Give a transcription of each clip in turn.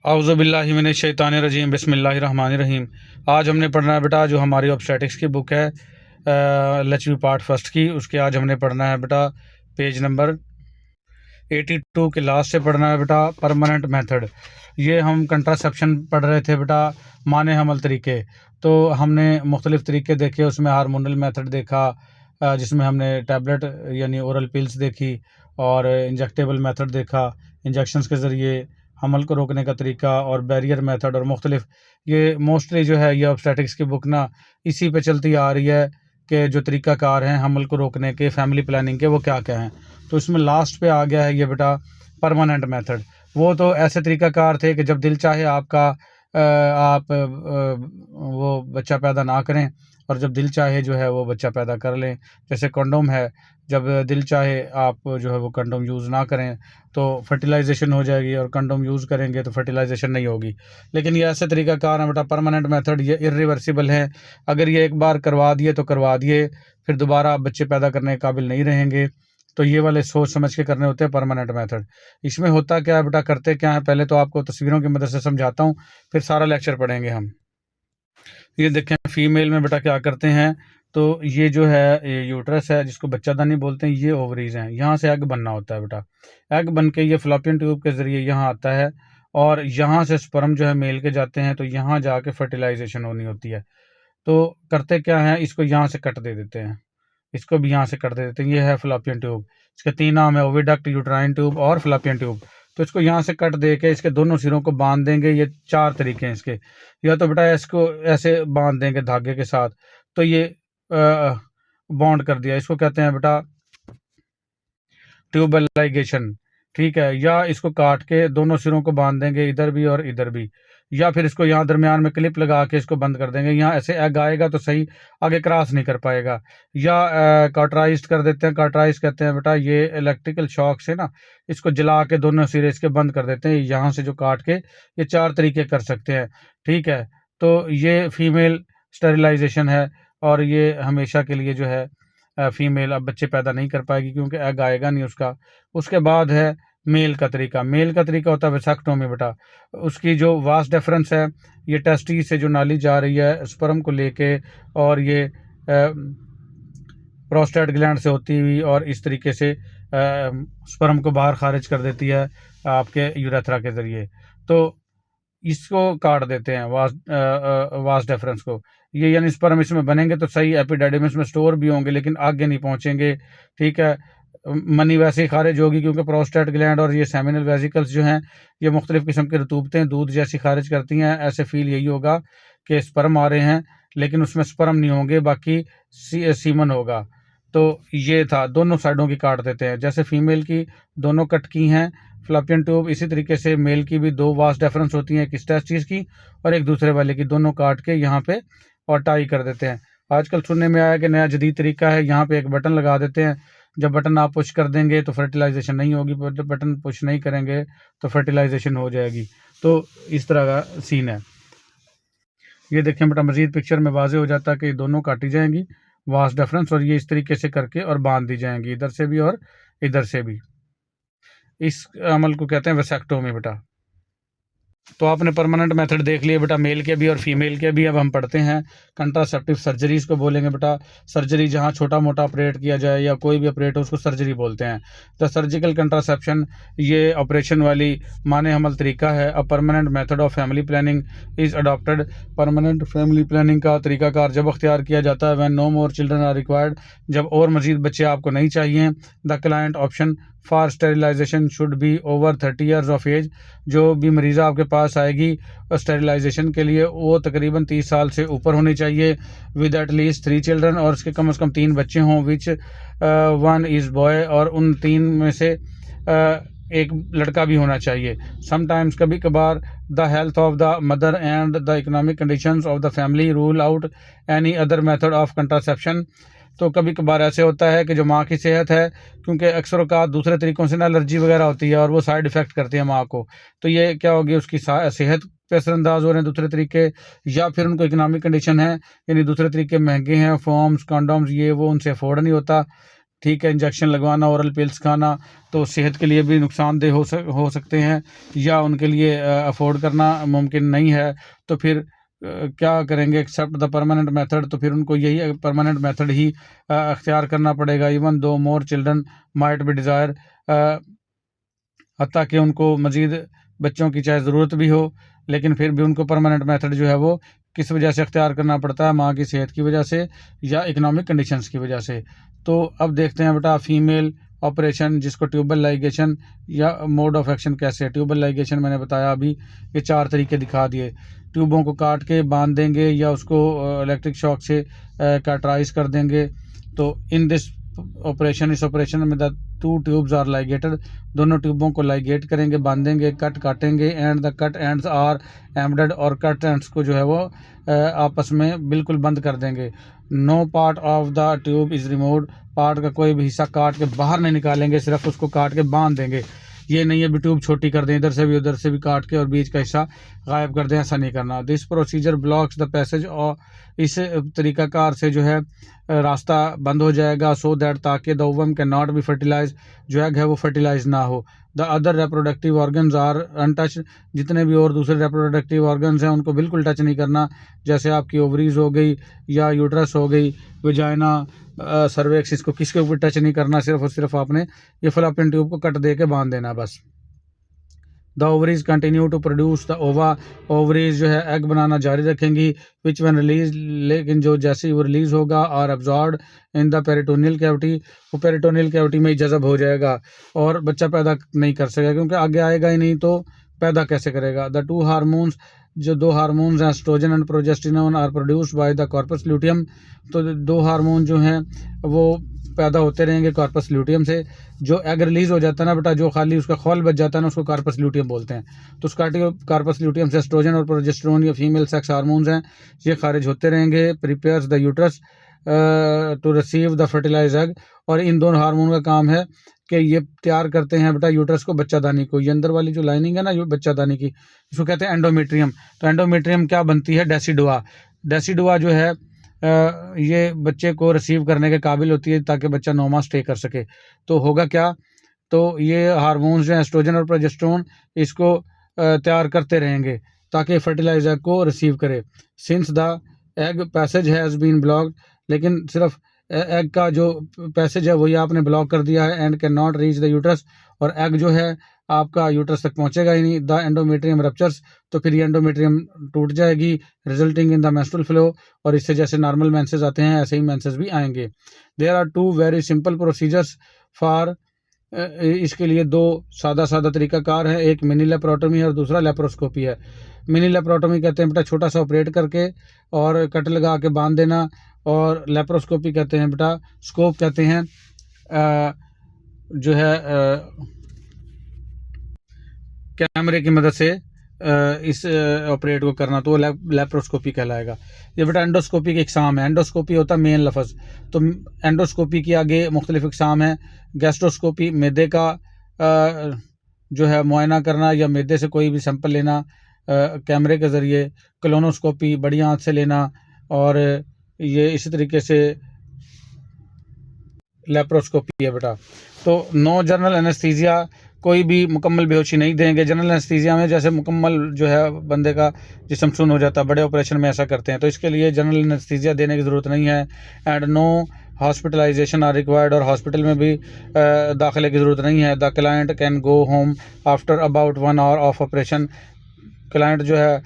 औज़ुबिल्लाहिमिनश्शैतानिर्रजीम बिस्मिल्लाहिर्रहमानिर्रहीम। आज हमने पढ़ना है बेटा जो हमारी ऑब्स्टेटिक्स की बुक है लचवी पार्ट फर्स्ट की, उसके आज हमने पढ़ना है बेटा पेज नंबर 82 के लास्ट से पढ़ना है बेटा परमानेंट मेथड। ये हम कंट्रासेप्शन पढ़ रहे थे बेटा, माने हमल तरीके। तो हमने मुख्तलिफ़ तरीके देखे, उसमें हार्मोनल मेथड देखा जिसमें हमने टैबलेट यानी ओरल पिल्स देखी, और इंजेक्टेबल मेथड देखा, इंजेक्शंस के ज़रिए हमल को रोकने का तरीका, और बैरियर मेथड और मुख्तलिफ। ये मोस्टली जो है ये ऑब्स्टेटिक्स की बुक ना इसी पे चलती आ रही है कि जो तरीक़ाकार हैं हमल को रोकने के, फैमिली प्लानिंग के, वो क्या क्या हैं। तो इसमें लास्ट पे आ गया है ये बेटा परमानेंट मेथड। वो तो ऐसे तरीक़ाकार थे कि जब दिल चाहे आपका आप वो बच्चा पैदा ना करें, और जब दिल चाहे जो है वो बच्चा पैदा कर लें। जैसे कंडोम है, जब दिल चाहे आप जो है वो कंडोम यूज़ ना करें तो फर्टिलाइजेशन हो जाएगी, और कंडोम यूज़ करेंगे तो फर्टिलाइजेशन नहीं होगी। लेकिन ये ऐसे तरीक़ाकार है बेटा परमानेंट मेथड, ये इर्रिवर्सिबल है। अगर ये एक बार करवा दिए तो करवा दिए, फिर दोबारा आप बच्चे पैदा करने के काबिल नहीं रहेंगे। तो ये वाले सोच समझ के करने होते हैं परमानेंट मेथड। इसमें होता क्या है बेटा, करते क्या है, पहले तो आपको तस्वीरों की मदद से समझाता हूँ, फिर सारा लेक्चर पढ़ेंगे हम। ये देखें फीमेल में बेटा क्या करते हैं, तो ये जो है ये यूट्रस है जिसको बच्चादानी बोलते हैं, ये ओवरीज हैं, यहाँ से एग बनना होता है बेटा। एग बन के ये फ्लॉपियन ट्यूब के ज़रिए यहाँ आता है, और यहाँ से स्पर्म जो है मेल के जाते हैं, तो यहाँ जाके फर्टिलाइजेशन होनी होती है। तो करते क्या है, इसको यहाँ से कट दे देते हैं, इसको भी यहाँ से कट दे देते हैं। ये है फ्लॉपियन ट्यूब, इसके तीन नाम है, ओविडक्ट, यूट्राइन ट्यूब और फ्लॉपियन ट्यूब। तो इसको यहाँ से कट दे के इसके दोनों सिरों को बांध देंगे। ये चार तरीके हैं इसके। या तो बेटा इसको ऐसे बांध देंगे धागे के साथ, तो ये बॉन्ड कर दिया, इसको कहते हैं बेटा ट्यूबल लाइगेशन, ठीक है। या इसको काट के दोनों सिरों को बांध देंगे, इधर भी और इधर भी। या फिर इसको यहाँ दरमियान में क्लिप लगा के इसको बंद कर देंगे, यहाँ ऐसे एग आएगा तो सही, आगे क्रॉस नहीं कर पाएगा। या कार्टराइज्ड कर देते हैं, कार्टराइज कहते हैं बेटा ये इलेक्ट्रिकल शॉक से ना इसको जला के दोनों सिरे इसके बंद कर देते हैं, यहाँ से जो काट के। ये चार तरीके कर सकते हैं, ठीक है। तो ये फीमेल स्टेरिलाइजेशन है, और ये हमेशा के लिए जो है फीमेल अब बच्चे पैदा नहीं कर पाएगी क्योंकि एग आएगा नहीं उसका। उसके बाद है मेल का तरीका। मेल का तरीका होता है वेसेक्टोमी बेटा। उसकी जो वास डिफरेंस है, ये टेस्टी से जो नाली जा रही है स्पर्म को लेके, और ये प्रोस्टेट ग्लैंड से होती हुई, और इस तरीके से स्पर्म को बाहर खारिज कर देती है आपके यूरेथ्रा के ज़रिए। तो इसको काट देते हैं वास डिफरेंस को। ये यानी स्पर्म इसमें बनेंगे तो सही, एपिडाइडिमिस में स्टोर भी होंगे, लेकिन आगे नहीं पहुंचेंगे, ठीक है। मनी वैसे ही खारिज होगी क्योंकि प्रोस्टेट ग्लैंड और ये सेमिनल वेसिकल्स जो हैं ये मुख्तलिफ किस्म की रतूबतें दूध जैसी खारिज करती हैं। ऐसे फील यही होगा कि स्पर्म आ रहे हैं, लेकिन उसमें स्पर्म नहीं होंगे, बाकी सीमन होगा। तो ये था, दोनों साइडों की काट देते हैं। जैसे फीमेल की दोनों कट की हैं फ्लॉपियन ट्यूब, इसी तरीके से मेल की भी दो वास डिफरेंस होती हैं, एक टेस्टिस की और एक दूसरे वाले की, दोनों काट के यहाँ पे और टाई कर देते हैं। आजकल सुनने में आया कि नया जदीद तरीका है, यहाँ पे एक बटन लगा देते हैं। जब बटन आप पुश कर देंगे तो फर्टिलाइजेशन नहीं होगी, बटन पुश नहीं करेंगे तो फर्टिलाइजेशन हो जाएगी। तो इस तरह का सीन है। ये देखें बेटा मजीद पिक्चर में वाजे हो जाता है कि दोनों काटी जाएंगी वास डिफरेंस, और ये इस तरीके से करके और बांध दी जाएंगी, इधर से भी और इधर से भी। इस अमल को कहते हैं वेसेक्टोमी बेटा। तो आपने परमानेंट मेथड देख लिया बेटा, मेल के भी और फीमेल के भी। अब हम पढ़ते हैं कंट्रासेप्टिव सर्जरीज को बोलेंगे बेटा। सर्जरी जहाँ छोटा मोटा ऑपरेट किया जाए या कोई भी ऑपरेट हो उसको सर्जरी बोलते हैं। तो सर्जिकल कंट्रासेप्शन ये ऑपरेशन वाली माने हमल तरीका है। A permanent method of family planning is adopted. Permanent family planning का तरीकाकार जब अख्तियार किया जाता है when no more children are required, जब और मजीद बच्चे आपको नहीं चाहिए। The client option for sterilization should be over 30 years of age. जो भी मरीज़ा आपके पास आएगी स्टेरिलाइजेशन के लिए वो तकरीबन 30 साल से ऊपर होनी चाहिए। विद एट लीस्ट 3 चिल्ड्रन, और उसके कम से कम 3 बच्चे हों, विच 1 इज़ बॉय, और उन 3 में से एक लड़का भी होना चाहिए। समटाइम्स कभी कभार the health of the mother and the economic conditions of the family rule out any other method of contraception. तो कभी कभार ऐसे होता है कि जो माँ की सेहत है, क्योंकि अक्सर औक़ात दूसरे तरीक़ों से ना एलर्जी वगैरह होती है और वो साइड इफ़ेक्ट करती है माँ को, तो ये क्या होगी उसकी सेहत पे असरअंदाज हो रहे हैं दूसरे तरीके, या फिर उनको इकोनॉमिक कंडीशन है यानी दूसरे तरीके महंगे हैं, फोम्स कंडोम्स ये वो उनसे अफोर्ड नहीं होता। ठीक है, इंजेक्शन लगवाना, ओरल पिल्स खाना, तो सेहत के लिए भी नुकसानदेह हो सकते हैं, या उनके लिए अफोर्ड करना मुमकिन नहीं है, तो फिर क्या करेंगे, एक्सेप्ट द परमानेंट मेथड, तो फिर उनको यही परमानेंट मेथड ही अख्तियार करना पड़ेगा। Even though more children might be desire, हत्ता कि उनको मज़ीद बच्चों की चाहे ज़रूरत भी हो, लेकिन फिर भी उनको परमानेंट मेथड जो है वो किस वजह से अख्तियार करना पड़ता है, माँ की सेहत की वजह से या इकोनॉमिक कंडीशंस की वजह से। तो अब देखते हैं बेटा फीमेल ऑपरेशन, जिसको ट्यूबल लाइगेशन या मोड ऑफ एक्शन कैसे है। ट्यूबल लाइगेशन मैंने बताया अभी, ये 4 तरीके दिखा दिए। ट्यूबों को काट के बांध देंगे या उसको इलेक्ट्रिक शॉक से कैटराइज कर देंगे। तो इन दिस ऑपरेशन, इस ऑपरेशन में द 2 ट्यूब्स आर लाइगेटेड, दोनों ट्यूबों को लाइगेट करेंगे, बांधेंगे, कट काटेंगे, and the cut ends are embedded, और कट एंड्स को जो है वो आपस में बिल्कुल बंद कर देंगे। No part of the tube is removed, part का कोई भी हिस्सा काट के बाहर नहीं निकालेंगे, सिर्फ उसको काट के बांध देंगे। ये नहीं है भी ट्यूब छोटी कर दें, इधर से भी उधर से भी काट के और बीच का हिस्सा गायब कर दें, ऐसा नहीं करना। This procedure blocks the passage, और इस तरीकाकार से जो है रास्ता बंद हो जाएगा, सो दैट, ताकि the ovum can not be fertilize, जो एग है वो फर्टिलाइज ना हो। The other reproductive organs are untouch, जितने भी और दूसरे रिप्रोडक्टिव ऑर्गन्स हैं उनको बिल्कुल टच नहीं करना, जैसे आपकी ओवरीज हो गई या यूट्रस हो गई, वजाइना, सर्वेक्स, इसको किसके ऊपर टच नहीं करना, सिर्फ और सिर्फ आपने ये फैलोपियन ट्यूब को कट दे के बांध देना बस। The ovaries continue to produce the ova, ovaries जो है एग बनाना जारी रखेंगी, विच वन रिलीज, लेकिन जो जैसे ही वो रिलीज होगा, और absorb in the peritoneal cavity, वो पेरिटोनियल कैविटी में ही जज़ब हो जाएगा और बच्चा पैदा नहीं कर सकेगा, क्योंकि आगे आएगा ही नहीं तो पैदा कैसे करेगा। द 2 हार्मोन्स, जो 2 हार्मोन्स हैं oestrogen and progesterone, are produced by the corpus luteum, तो 2 हार्मोन जो हैं वो पैदा होते रहेंगे कॉर्पस ल्यूटियम से। जो एग रिलीज हो जाता है ना बेटा, जो खाली उसका खौल बच जाता है ना, उसको कॉर्पस ल्यूटियम बोलते हैं। तो उस कॉर्पस ल्यूटियम से एस्ट्रोजन और प्रोजेस्टेरोन, ये फीमेल सेक्स हार्मोन्स हैं, ये खारिज होते रहेंगे। Prepares the uterus to receive the fertilize egg, और इन दोनों हार्मोन का काम है कि ये तैयार करते हैं बेटा यूट्रस को, बच्चादानी को। ये अंदर वाली जो लाइनिंग है ना बच्चादानी की, इसको कहते हैं एंडोमेट्रियम। तो एंडोमेट्रियम क्या बनती है, डेसिडुआ। डेसिडुआ जो है ये बच्चे को रिसीव करने के काबिल होती है, ताकि बच्चा 9 माह स्टे कर सके। तो होगा क्या, तो ये हार्मोन्स जो हैं एस्ट्रोजन और प्रोजेस्टेरोन, इसको तैयार करते रहेंगे ताकि फर्टिलाइज एग को रिसीव करे। Since the egg passage has been blocked, लेकिन सिर्फ एग का जो पैसेज है वही आपने ब्लॉक कर दिया है, and can not reach the uterus, और एग जो है आपका यूट्रस तक पहुंचेगा ही नहीं। द एंडोमेट्रियम रप्चर्स, तो फिर ये एंडोमेट्रियम टूट जाएगी, resulting in the menstrual flow, और इससे जैसे नॉर्मल मेंसेस आते हैं ऐसे ही मेंसेस भी आएंगे। There are 2 very simple procedures for, इसके लिए 2 सादा तरीकाकार है, एक मिनी लेप्रोटोमी है और दूसरा लेप्रोस्कोपी है। मिनी लेप्रोटोमी कहते हैं बेटा छोटा सा ऑपरेट करके और कट लगा के बांध देना, और लेप्रोस्कोपी कहते हैं बेटा, स्कोप कहते हैं जो है कैमरे की मदद से इस ऑपरेट को करना, तो वो लेप्रोस्कोपी कहलाएगा। ये बेटा एंडोस्कोपी की इकसाम है। एंडोस्कोपी होता है मेन लफ्ज़, तो एंडोस्कोपी की आगे मुख्तलिफ इकसाम है। गैस्ट्रोस्कोपी, मैदे का जो है मुआयना करना या मैदे से कोई भी सैंपल लेना कैमरे के ज़रिए। कोलोनोस्कोपी, बड़ी आँत से लेना, और ये इसी तरीके से लेप्रोस्कोपी है बेटा। तो नो जनरल एनेस्थीसिया, कोई भी मुकम्मल बेहोशी नहीं देंगे। जनरल एनेस्थीसिया में जैसे मुकम्मल जो है बंदे का जिस्म सुन्न हो जाता है, बड़े ऑपरेशन में ऐसा करते हैं, तो इसके लिए जनरल एनेस्थीसिया देने की ज़रूरत नहीं है। And no hospitalization are required, और हॉस्पिटल में भी दाखिले की ज़रूरत नहीं है। The client can go home after about 1 hour of operation, client जो है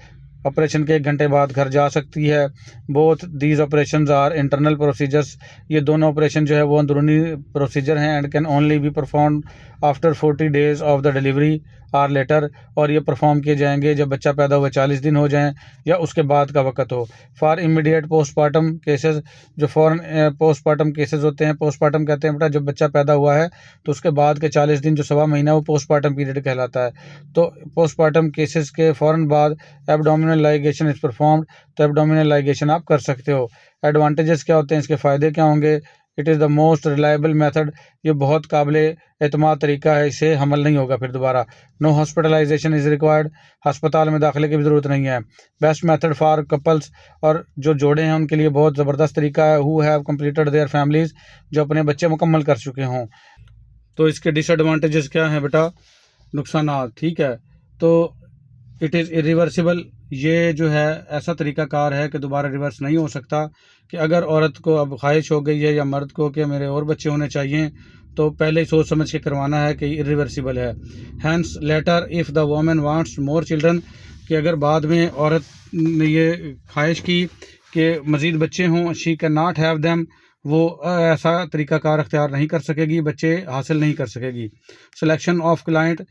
ऑपरेशन के 1 घंटे बाद घर जा सकती है। Both these operations are internal procedures, ये दोनों ऑपरेशन जो है वो अंदरूनी प्रोसीजर हैं। And can only be perform after 40 days of the delivery or later, और ये परफॉर्म किए जाएंगे जब बच्चा पैदा हुए 40 दिन हो जाएं या उसके बाद का वक्त हो। फॉर इमीडिएट पोस्टमार्टम केसेस, जो फ़ौरन पोस्टमार्टम केसेस होते हैं, पोस्टमार्टम कहते हैं बेटा जब बच्चा पैदा हुआ है तो उसके बाद के 40 दिन जो 1.25 महीना वो पोस्टमार्टम पीरियड कहलाता है। तो पोस्टमार्टम केसेस के फ़ौरन बाद एब्डोमिनल लाइगेशन इज परफॉर्म्ड, तो एब्डोमिनल लाइगेशन आप कर सकते हो। एडवांटेजेस क्या होते हैं, इसके फ़ायदे क्या होंगे, it is the most reliable method. ये बहुत काबिल एतमाद तरीका है, इसे हमल नहीं होगा फिर दोबारा। नो हॉस्पिटलाइजेशन इज़ रिक्वायर्ड, अस्पताल में दाखिले की भी ज़रूरत नहीं है। बेस्ट मेथड फॉर कपल्स, और जो जोड़े हैं उनके लिए बहुत ज़बरदस्त तरीका है। Who have completed there families, जो अपने बच्चे मुकम्मल कर चुके हों। तो इसके डिसएडवांटेजेस क्या हैं बेटा, नुकसानात, ठीक है। तो इट इज़ इरिवर्सिबल, ये जो है ऐसा तरीक़ाकार है कि दोबारा रिवर्स नहीं हो सकता। कि अगर औरत को अब ख्वाहिश हो गई है या मर्द को कि मेरे और बच्चे होने चाहिए, तो पहले ही सोच समझ के करवाना है कि इरिवर्सिबल है। Hence later if the woman wants more children, कि अगर बाद में औरत ने ये ख्वाहिश की कि मज़ीद बच्चे हों, she can not have them, वो ऐसा तरीक़ाकार अख्तियार नहीं कर सकेगी, बच्चे हासिल नहीं कर सकेगी। सिलेक्शन ऑफ क्लाइंट,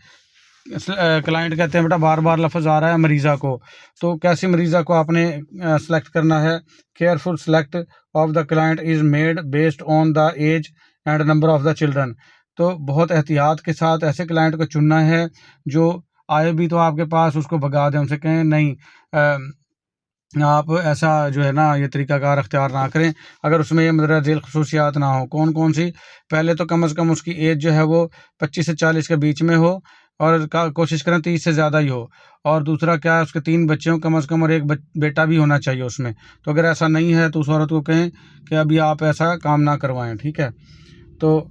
क्लाइंट कहते हैं बेटा, बार बार लफ्ज़ आ रहा है मरीज़ा को, तो कैसी मरीज़ा को आपने सेलेक्ट करना है। Careful select of the client is made based on the age and number of the children. तो बहुत एहतियात के साथ ऐसे क्लाइंट को चुनना है जो आए भी तो आपके पास उसको भगा दें, उनसे कहें नहीं आप ऐसा जो है ना ये तरीक़ाकार अख्तियार ना करें अगर उसमें ये मदरा झेल खसूसियात ना हो। कौन कौन सी, पहले तो कम से कम उसकी एज जो है वो 25 से 40 के बीच में हो, और कोशिश करें 30 से ज़्यादा ही हो। और दूसरा क्या है, उसके 3 बच्चे हों कम से कम, और एक बेटा भी होना चाहिए उसमें। तो अगर ऐसा नहीं है तो उस औरत को कहें कि अभी आप ऐसा काम ना करवाएं, ठीक है। तो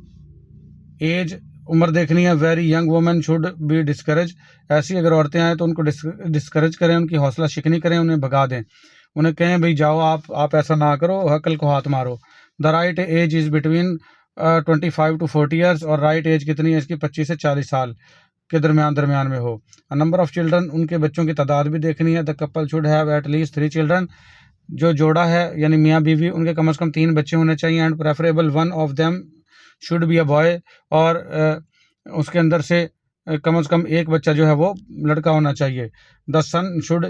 एज, उम्र देखनी है। Very young women should be discourage, ऐसी अगर औरतें आएँ तो उनको डिस्करेज करें, उनकी हौसला शिकनी करें, उन्हें भगा दें, उन्हें कहें भाई जाओ आप ऐसा ना करो, अकल को हाथ मारो। The right age is between 25 to 40 years, और राइट एज कितनी है इसकी, 25 से 40 साल के दरमियान में हो। नंबर ऑफ़ चिल्ड्रन, उनके बच्चों की तादाद भी देखनी है। The couple should have at least 3 children, जो जोड़ा है यानी मियाँ बीवी, उनके कम से कम 3 बच्चे होने चाहिए। And preferable one of them should be a boy, और उसके अंदर से कम से कम एक बच्चा जो है वो लड़का होना चाहिए। The son should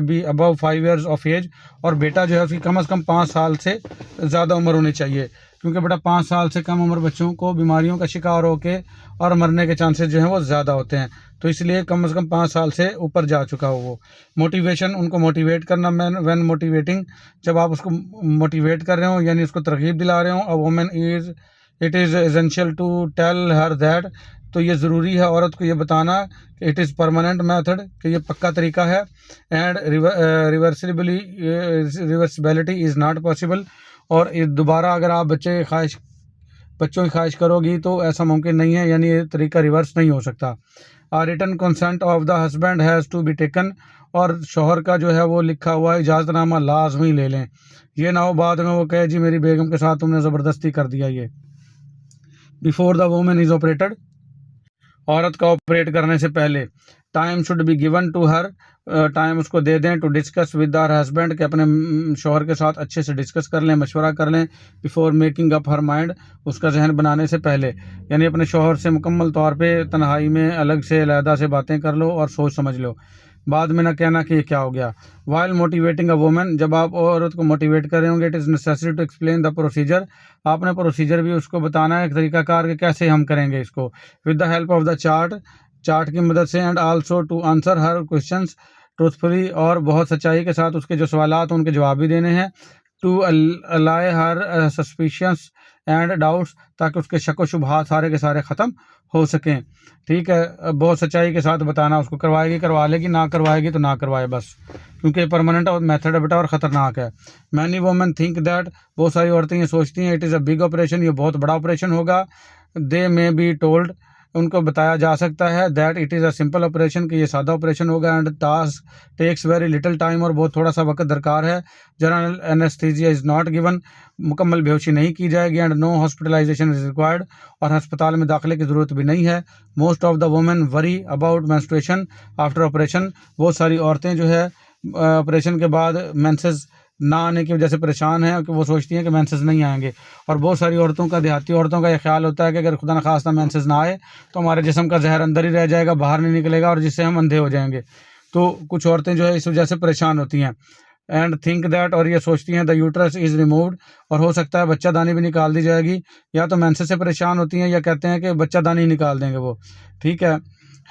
be above 5 years of age, और बेटा जो है उसकी कम से कम 5 साल से ज़्यादा उम्र होनी चाहिए, क्योंकि बेटा 5 साल से कम उम्र बच्चों को बीमारियों का शिकार होके और मरने के चांसेस जो हैं वो ज़्यादा होते हैं। तो इसलिए कम से कम 5 साल से ऊपर जा चुका हो वो। मोटिवेशन, उनको मोटिवेट करना। व्हेन मोटिवेटिंग, जब आप उसको मोटिवेट कर रहे हो यानी उसको तरगीब दिला रहे हो। A woman is, it is essential to tell her that, तो ये ज़रूरी है औरत को ये बताना कि इट इज़ परमानेंट मेथड, कि ये पक्का तरीका है। And reversibility is not possible, और दोबारा अगर आप बच्चों की ख्वाहिश करोगी तो ऐसा मुमकिन नहीं है, यानी ये तरीका रिवर्स नहीं हो सकता। Written consent of the husband has to be taken, और शोहर का जो है वो लिखा हुआ इजाज़तनामा लाजमी ले लें। ये ना हो बाद में वो कहे जी मेरी बेगम के साथ तुमने ज़बरदस्ती कर दिया। ये before the woman is operated, औरत का ऑपरेट करने से पहले time should be given to her, time उसको दे दें to discuss with our husband, के अपने शौहर के साथ अच्छे से डिस्कस कर लें, मशवरा कर लें। Before making up her mind, उसका जहन बनाने से पहले, यानी अपने शौहर से मुकम्मल तौर पे तन्हाई में अलग से अलहदा से बातें कर लो और सोच समझ लो, बाद में ना कहना कि ये क्या हो गया। वाइल मोटिवेटिंग अ वुमन, जब आप औरत को मोटिवेट कर रहे होंगे, it is necessary to explain the procedure, आपने प्रोसीजर भी उसको बताना है, तरीकाकार के कैसे हम करेंगे इसको। With the help of the chart की मदद से। And also to answer her questions truthfully, और बहुत सच्चाई के साथ उसके जो सवालात उनके जवाब भी देने हैं। To allay her suspicions and doubts, ताकि उसके शक व शुबहात सारे के सारे ख़त्म हो सकें, ठीक है। बहुत सच्चाई के साथ बताना, उसको करवाएगी करवा लेगी, ना करवाएगी तो ना करवाए बस, क्योंकि परमानेंट मेथड है बेटा और ख़तरनाक है। मैनी वुमेन थिंक दैट, बहुत सारी औरतें ये सोचती हैं, it is a big operation, ये बहुत बड़ा ऑपरेशन होगा। दे मे बी टोल्ड, उनको बताया जा सकता है that it is a simple operation, कि ये सादा ऑपरेशन होगा। And task takes very little time, और बहुत थोड़ा सा वक्त दरकार है। General anaesthesia is not given, मुकम्मल बेहोशी नहीं की जाएगी। And no hospitalization is required, और अस्पताल में दाखिले की ज़रूरत भी नहीं है। Most of the women worry about menstruation after operation, बहुत सारी औरतें जो है ऑपरेशन के बाद मेंसेस ना आने की वजह से परेशान हैं, कि वो सोचती हैं कि मेंसेस नहीं आएंगे। और बहुत सारी औरतों का, देहाती औरतों का ये ख्याल होता है कि अगर खुदा न खास्ता मेंसेस ना आए तो हमारे जिस्म का जहर अंदर ही रह जाएगा, बाहर नहीं निकलेगा, और जिससे हम अंधे हो जाएंगे। तो कुछ औरतें जो है इस वजह से परेशान होती हैं। एंड थिंक दैट, और ये सोचती हैं द यूट्रस इज़ रिमूव्ड, और हो सकता है बच्चादानी भी निकाल दी जाएगी। या तो मेंसेस से परेशान होती हैं, या कहते हैं कि बच्चादानी निकाल देंगे वो, ठीक है।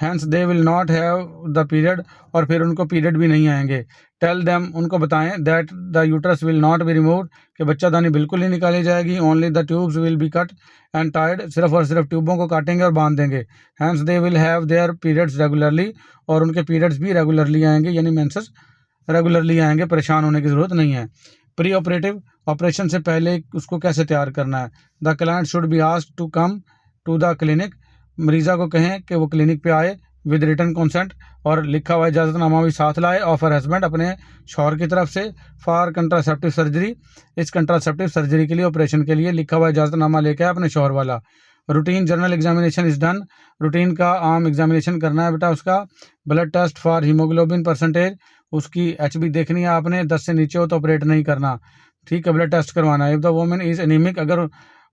Hence they will not have the period, और फिर उनको पीरियड भी नहीं आएंगे। टेल देम, उनको बताएं, that the uterus will not be removed, कि बच्चादानी बिल्कुल नहीं निकाली जाएगी। Only the tubes will be cut and tied, सिर्फ और सिर्फ ट्यूबों को काटेंगे और बांध देंगे। Hence they will have their periods regularly, और उनके पीरियड्स भी रेगुलरली आएंगे, यानी मेंसेस रेगुलरली आएंगे, परेशान होने की ज़रूरत नहीं है। प्री ऑपरेटिव, ऑपरेशन से पहले उसको कैसे तैयार करना है। The client should be asked to come to the clinic, मरीज़ा को कहें कि वो क्लिनिक पे आए विद रिटन कंसेंट, और लिखा हुआ इजाज़तनामा भी साथ लाए ऑफ हर हस्बैंड, अपने शौहर की तरफ से, फॉर कंट्रासेप्टिव सर्जरी, इस कंट्रासेप्टिव सर्जरी के लिए, ऑपरेशन के लिए लिखा हुआ इजाज़तनामा लेके आए अपने शौहर वाला। Routine general examination is done, routine का आम एग्जामिनेशन करना है बेटा उसका। Blood test for haemoglobin percentage, उसकी HB देखनी है आपने, 10 से नीचे हो तो ऑपरेट नहीं करना, ठीक है, ब्लड टेस्ट करवाना है। If the women is anaemic, अगर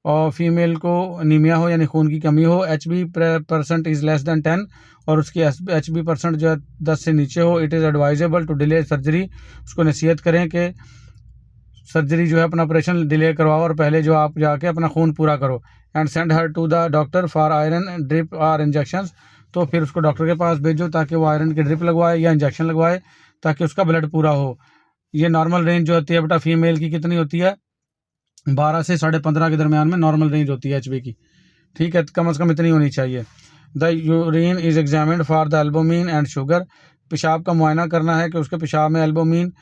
फीमेल को अनीमिया हो यानी खून की कमी हो, HB percent is less than 10, और उसकी HB परसेंट जो है 10 से नीचे हो, it is advisable to delay surgery, उसको नसीहत करें कि सर्जरी जो है अपना ऑपरेशन डिले करवाओ और पहले जो आप जाके अपना खून पूरा करो। And send her to the doctor for iron drip और इंजेक्शंस, तो फिर उसको डॉक्टर के पास भेजो ताकि वो आयरन की ड्रिप लगवाए या इंजेक्शन लगवाए ताकि उसका ब्लड पूरा हो। ये नॉर्मल रेंज जो होती है बेटा फीमेल की कितनी होती है, 12 से 15.5 के दरमियान में नॉर्मल रेंज होती है HB की, ठीक है, कम से कम इतनी होनी चाहिए। The urine is examined for the albumin and sugar, पेशाब का मुआयना करना है कि उसके पेशाब में एल्बुमिन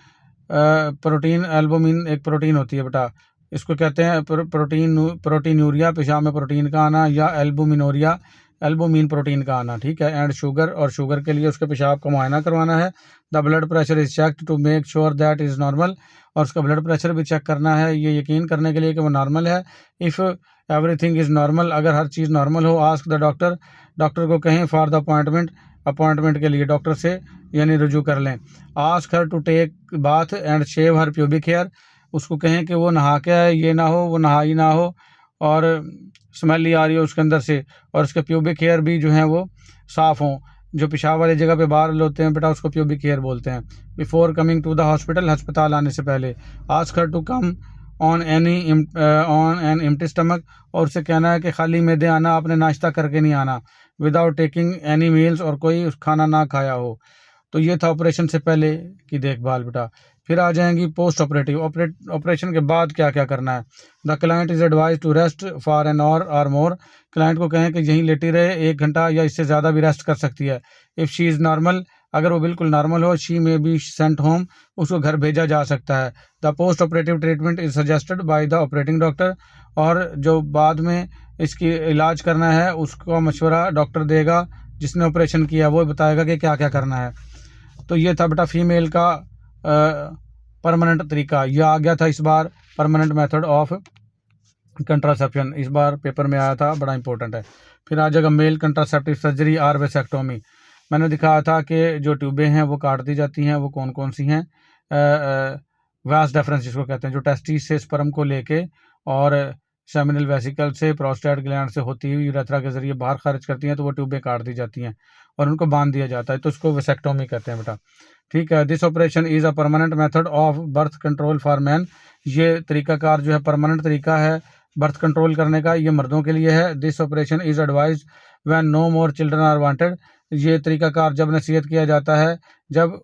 प्रोटीन, एल्बुमिन एक प्रोटीन होती है बेटा, इसको कहते हैं प्रोटीनूरिया, पेशाब में प्रोटीन का आना, या एल्बुमिनोरिया, एल्बुमिन प्रोटीन का आना, ठीक है। एंड शुगर, और शुगर के लिए उसके पेशाब का मुआयना करवाना है। The blood pressure is checked to make sure that is normal, और उसका ब्लड प्रेशर भी चेक करना है ये यकीन करने के लिए कि वो नॉर्मल है। इफ़ एवरीथिंग इज़ नॉर्मल, अगर हर चीज़ नॉर्मल हो, आस्क द डॉक्टर, डॉक्टर को कहें फॉर द अपॉइंटमेंट के लिए डॉक्टर से यानी रुजू कर लें। Ask her to take bath and shave her pubic hair, उसको कहें कि वो नहा के आए, ये ना हो वो नहाई ना हो और स्मेल ही आ रही हो उसके अंदर से, और उसके प्यूबिक हेयर भी जो हैं वो साफ़ हों। जो पेशाब वाली जगह पे बाल होते हैं बेटा उसको प्यूबिक हेयर बोलते हैं। Before coming to the hospital, अस्पताल आने से पहले। Ask her to come on an empty stomach, और उससे कहना है कि खाली मैदे आना, आपने नाश्ता करके नहीं आना। विदाउट टेकिंग एनी मील्स, और कोई खाना ना खाया हो। तो ये था ऑपरेशन से पहले की देखभाल बेटा। फिर आ जाएंगी पोस्ट ऑपरेटिव, ऑपरेशन के बाद क्या क्या करना है। The client is advise to rest for an hour और मोर, क्लाइंट को कहें कि यहीं लेटी रहे 1 घंटा या इससे ज़्यादा भी रेस्ट कर सकती है। इफ़ शी इज़ नॉर्मल, अगर वो बिल्कुल नॉर्मल हो, she may be sent home, उसको घर भेजा जा सकता है। The post operative treatment is suggested by the operating doctor, और जो बाद में इसकी इलाज करना है उसका मशवरा डॉक्टर देगा, जिसने ऑपरेशन किया वो बताएगा कि क्या क्या करना है। तो ये था बेटा फीमेल का परमानेंट तरीका। यह आ गया था इस बार परमानेंट मेथड ऑफ कंट्रासेप्शन, इस बार पेपर में आया था, बड़ा इंपॉर्टेंट है। फिर आ जाएगा मेल कंट्रासेप्टिव सर्जरी और वेसेक्टोमी। मैंने दिखाया था कि जो ट्यूबें हैं वो काट दी जाती हैं, वो कौन कौन सी हैं। वास डेफरेंस जिसको कहते हैं, जो टेस्टिस से स्पर्म को लेके और सेमिनल वेसिकल से, प्रोस्टेट ग्लैंड से होती हुई यूरेथ्रा के जरिए बाहर खारिज करती हैं, तो वो ट्यूबें काट दी जाती हैं और उनको बांध दिया जाता है, तो उसको वेसेक्टोमी कहते हैं बेटा, ठीक है। This operation is a permanent method of birth control for man, ये तरीकाकार जो है परमानेंट तरीका है बर्थ कंट्रोल करने का, ये मर्दों के लिए है। This operation is advise when no more children are wanted, ये तरीकाकार जब नसीहत किया जाता है जब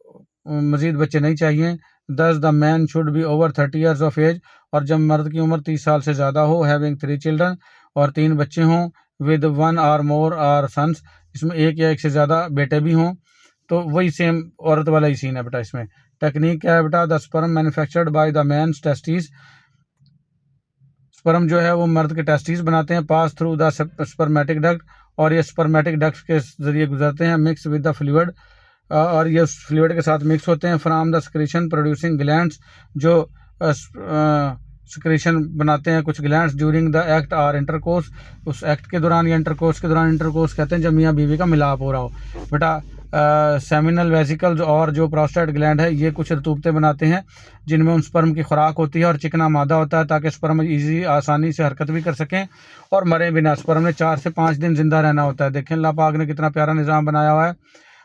मज़ीद बच्चे नहीं चाहिए। Thus the man should be over 30 years of age, और जब मर्द की उम्र 30 साल से ज़्यादा हो, हैविंग 3 चिल्ड्रन, और 3 बच्चे हों, विद 1 और मोर आर सन्स, इसमें 1 या 1 से ज़्यादा बेटे भी हों, तो वही सेम औरत वाला ही सीन है बेटा। इसमें टेक्निक क्या है बेटा, the sperm manufactured by the man's testis, sperm जो है वो मर्द के टेस्टिस बनाते हैं, pass through the spermatic duct, और ये स्पर्मेटिक डक्ट के जरिए गुजरते हैं, मिक्स विद द फ्लूइड, और ये फ्लूइड के साथ मिक्स होते हैं, from the secretion producing glands, जो सक्रीशन बनाते हैं कुछ ग्लैंड्स, ड्यूरिंग द एक्ट और इंटरकोर्स, उस एक्ट के दौरान या इंटरकोर्स के दौरान, इंटरकोर्स कहते हैं जब मियाँ बीवी का मिलाप हो रहा हो बेटा। सेमिनल वेसिकल्स और जो प्रोस्टेट ग्लैंड है ये कुछ रतूबतें बनाते हैं जिनमें उन स्पर्म की खुराक होती है और चिकना मादा होता है, ताकि स्पर्म ईजी आसानी से हरकत भी कर सकें और मरे बिना। स्पर्म ने 4 से 5 दिन जिंदा रहना होता है। देखें अल्लाह पाक ने कितना प्यारा निज़ाम बनाया हुआ है,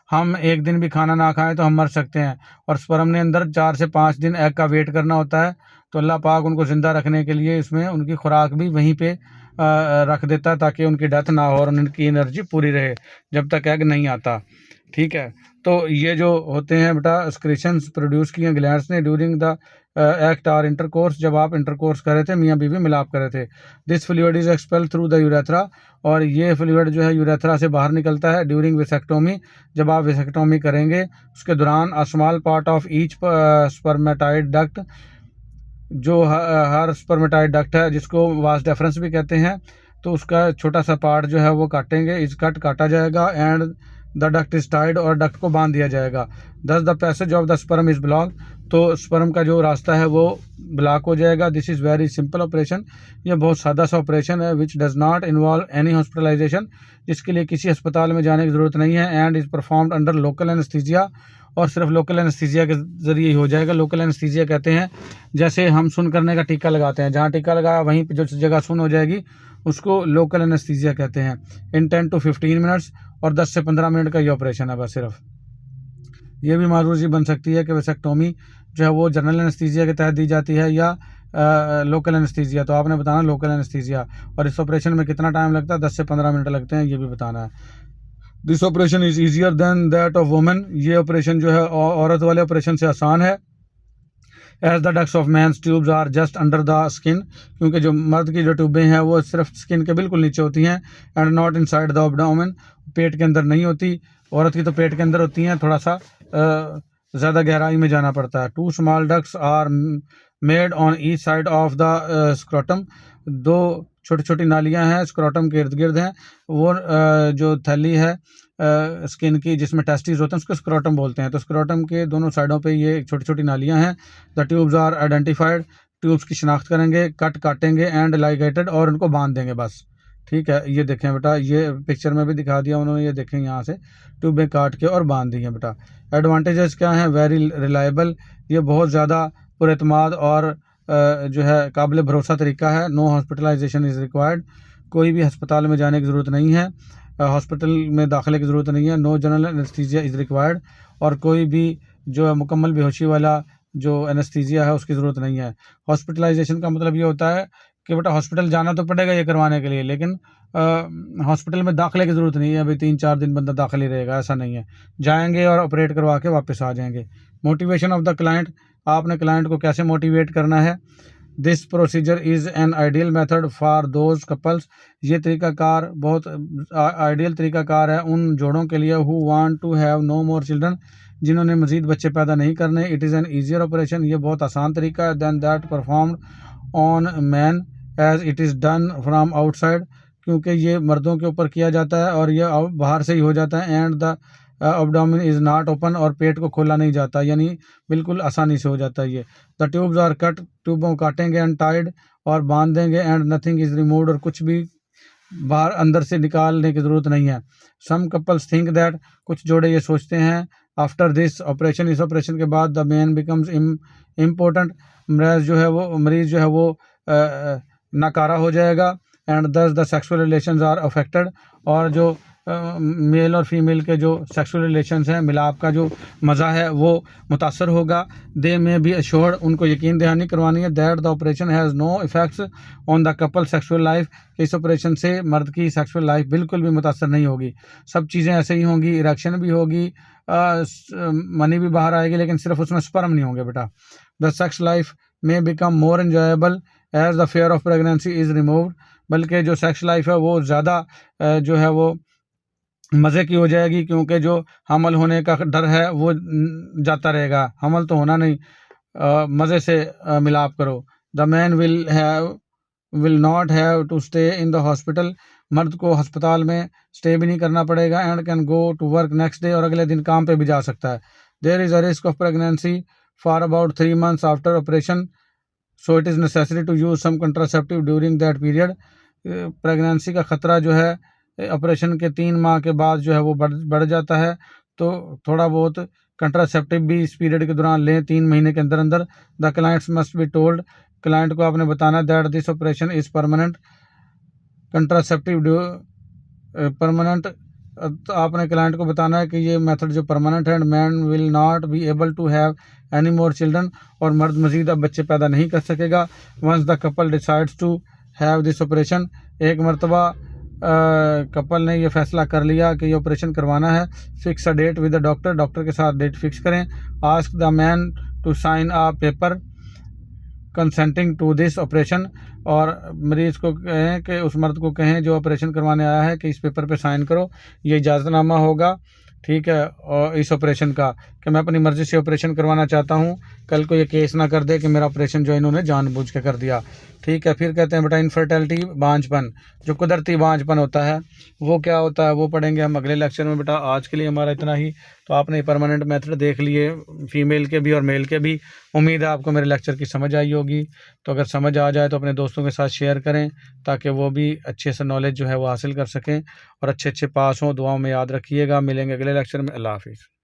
हम 1 दिन भी खाना ना खाएं तो हम मर सकते हैं, और स्पर्म ने अंदर 4 से 5 दिन एग का वेट करना होता है, तो अल्लाह पाक उनको ज़िंदा रखने के लिए इसमें उनकी खुराक भी वहीं पे रख देता है ताकि उनकी डेथ ना हो और उनकी एनर्जी पूरी रहे जब तक एग नहीं आता। ठीक है, तो ये जो होते हैं बेटा स्क्रीशंस प्रोड्यूस किए ग्लैंड्स ने ड्यूरिंग द एक्ट और इंटरकोर्स, जब आप इंटरकोर्स कर रहे थे, मियाँ बीवी मिलाप कर रहे थे। This fluid is expel through the urethra, और ये फ्लूइड जो है यूरेथ्रा से बाहर निकलता है ड्यूरिंग वेसेक्टोमी, जब आप वेसेक्टोमी करेंगे उसके दौरान। A small part of each spermatid duct, जो हर स्पर्मेटाइड डक्ट है जिसको वास डेफरेंस भी कहते हैं, तो उसका छोटा सा पार्ट जो है वो काटेंगे, इस कट काटा जाएगा and the duct is tied, और डक्ट को बांध दिया जाएगा। Thus the passage of the sperm is block, तो स्पर्म का जो रास्ता है वो ब्लॉक हो जाएगा। This is very simple operation, ये बहुत सादा सा ऑपरेशन है। Which does not involve any hospitalization, जिसके लिए किसी अस्पताल में जाने की ज़रूरत नहीं है। And is performed under local anaesthesia, और सिर्फ लोकल एनेस्थीसिया के ज़रिए ही हो जाएगा। लोकल एनेस्थीसिया कहते हैं जैसे हम सुन करने का टीका लगाते हैं, जहाँ टीका लगाया वहीं पर जो जगह सुन हो जाएगी उसको लोकल एनेस्थीसिया कहते हैं। इन 10 to 15 मिनट्स, और 10 से 15 मिनट का ये ऑपरेशन है बस सिर्फ। ये भी मारूजी बन सकती है कि वेसेक्टोमी जो है वो जनरल एनेस्थीसिया के तहत दी जाती है या लोकल एनेस्थीसिया, तो आपने बताना लोकल एनेस्थीसिया। और इस ऑपरेशन में कितना टाइम लगता है, 10 से 15 मिनट लगते हैं, ये भी बताना है। This operation is easier than that of women, ये ऑपरेशन जो है औरत वाले ऑपरेशन से आसान है। As the ducts of man's tubes are just under the skin, क्योंकि जो मर्द की जो ट्यूबें हैं वो सिर्फ स्किन के बिल्कुल नीचे होती हैं। And not inside the abdomen, पेट के अंदर नहीं होती, औरत की तो पेट के अंदर होती हैं, थोड़ा सा ज़्यादा गहराई में जाना पड़ता है। 2 small ducts are made on each side of the scrotum, 2 छोटी छोटी नालियां हैं स्क्रोटम के इर्द गिर्द हैं। वो जो थैली है स्किन की जिसमें टेस्टिस होते हैं उसको स्क्रोटम बोलते हैं, तो स्क्रोटम के दोनों साइडों पे ये छोटी छोटी नालियां हैं। The tubes are identified, tubes की शिनाख्त करेंगे, कट काटेंगे एंड लाइगेटेड, और उनको बांध देंगे बस। ठीक है, ये देखें बेटा, ये पिक्चर में भी दिखा दिया उन्होंने, ये देखें यहाँ से ट्यूबें काट के और बांध दी हैं बेटा। एडवांटेजेस क्या हैं, वेरी रिलायबल, ये बहुत ज़्यादा पुरएतमाद और जो है काबिल भरोसा तरीका है। नो हॉस्पिटलाइजेशन इज़ रिक्वायर्ड, कोई भी अस्पताल में जाने की ज़रूरत नहीं है, हॉस्पिटल में दाखिले की ज़रूरत नहीं है। No general anaesthesia is required, और कोई भी जो है मुकम्मल बेहोशी वाला जो एनेस्थीसिया है उसकी ज़रूरत नहीं है। हॉस्पिटलाइजेशन का मतलब ये होता है कि बेटा हॉस्पिटल जाना तो पड़ेगा ये करवाने के लिए, लेकिन हॉस्पिटल में दाखिले की ज़रूरत नहीं है, अभी 3-4 दिन बंदा दाखिल ही रहेगा, ऐसा नहीं है। जाएंगे और ऑपरेट करवा के वापस आ जाएंगे। मोटिवेशन ऑफ द क्लाइंट, आपने क्लाइंट को कैसे मोटिवेट करना है। This procedure is an ideal method for those couples, ये तरीक़ाकार बहुत आइडियल तरीक़ाकार है उन जोड़ों के लिए who want to have no more children, जिन्होंने मज़ीद बच्चे पैदा नहीं करने। It is an easier operation, ये बहुत आसान तरीका है than that performed on man as it is done from outside, क्योंकि ये मर्दों के ऊपर किया जाता है और ये बाहर से ही हो जाता है। And the abdomen is not open, और पेट को खोला नहीं जाता, यानी बिल्कुल आसानी से हो जाता है ये। द ट्यूब्स आर कट, ट्यूबों काटेंगे, एंड टाइड, और बांध देंगे। एंड नथिंग इज़ रिमूव्ड, और कुछ भी बाहर अंदर से निकालने की ज़रूरत नहीं है। सम कपल्स थिंक दैट, कुछ जोड़े ये सोचते हैं आफ्टर दिस ऑपरेशन, इस ऑपरेशन के बाद द मैन बिकम्स इम्पोर्टेंट, मरीज़ जो है वो नाकारा हो जाएगा। And thus the sexual relations are affected, और जो मेल और फीमेल के जो सेक्सुअल रिलेशंस हैं, मिलाप का जो मज़ा है वो मुतासर होगा। दे में बी अश्योर्ड, उनको यकीन दहानी करवानी है that the operation has no effects on the couple sexual life, इस ऑपरेशन से मर्द की सेक्सुअल लाइफ बिल्कुल भी मुतासर नहीं होगी। सब चीज़ें ऐसे ही होंगी, इरेक्शन भी होगी, मनी भी बाहर आएगी, लेकिन सिर्फ उसमें स्पर्म नहीं होंगे बेटा। The sex life may become more enjoyable as the fear of pregnancy is removed, बल्कि जो सेक्स लाइफ है वो ज़्यादा जो है वो मज़े की हो जाएगी, क्योंकि जो हमल होने का डर है वो जाता रहेगा, हमल तो होना नहीं, मज़े से मिलाप करो। The man will not have to stay in the hospital, मर्द को अस्पताल में स्टे भी नहीं करना पड़ेगा। And can go to work next day, और अगले दिन काम पे भी जा सकता है। There is a risk of pregnancy for about 3 months after operation, so it is necessary to use some contraceptive during that period. Pregnancy का ख़तरा जो है ऑपरेशन के 3 माह के बाद जो है वो बढ़ जाता है, तो थोड़ा बहुत कंट्रासेप्टिव भी इस पीरियड के दौरान लें, 3 महीने के अंदर अंदर। The clients must be told, client को आपने बताना that this operation is permanent, contraceptive permanent, तो आपने क्लाइंट को बताना है कि ये मेथड जो परमानेंट है। Man will not be able to have any more children, और मर्द मजीद अब बच्चे पैदा नहीं कर सकेगा। Once the couple decides to have this operation. एक मरतबा कपल ने ये फैसला कर लिया कि ये ऑपरेशन करवाना है। Fix a date with the doctor, doctor के साथ डेट फिक्स करें। Ask the man to sign a paper consenting to this operation, और मरीज़ को कहें कि उस मर्द को कहें जो ऑपरेशन करवाने आया है कि इस पेपर पे साइन करो, ये इजाज़तनामा होगा, ठीक है, और इस ऑपरेशन का कि मैं अपनी मर्ज़ी से ऑपरेशन करवाना चाहता हूँ, कल को ये केस ना कर दे कि मेरा ऑपरेशन जो इन्होंने जानबूझ के कर दिया, ठीक है। फिर कहते हैं बेटा इनफर्टिलिटी, बांझपन, जो कुदरती बांझपन होता है वो क्या होता है वो पढ़ेंगे हम अगले लेक्चर में। बेटा आज के लिए हमारा इतना ही। तो आपने परमानेंट मेथड देख लिए फीमेल के भी और मेल के भी। उम्मीद है आपको मेरे लेक्चर की समझ आई होगी। तो अगर समझ आ जाए तो अपने दोस्तों के साथ शेयर करें ताकि वो भी अच्छे से नॉलेज जो है वो हासिल कर सकें और अच्छे अच्छे पास हों। दुआओं में याद रखिएगा। मिलेंगे अगले लेक्चर में। अल्लाह हाफिज़।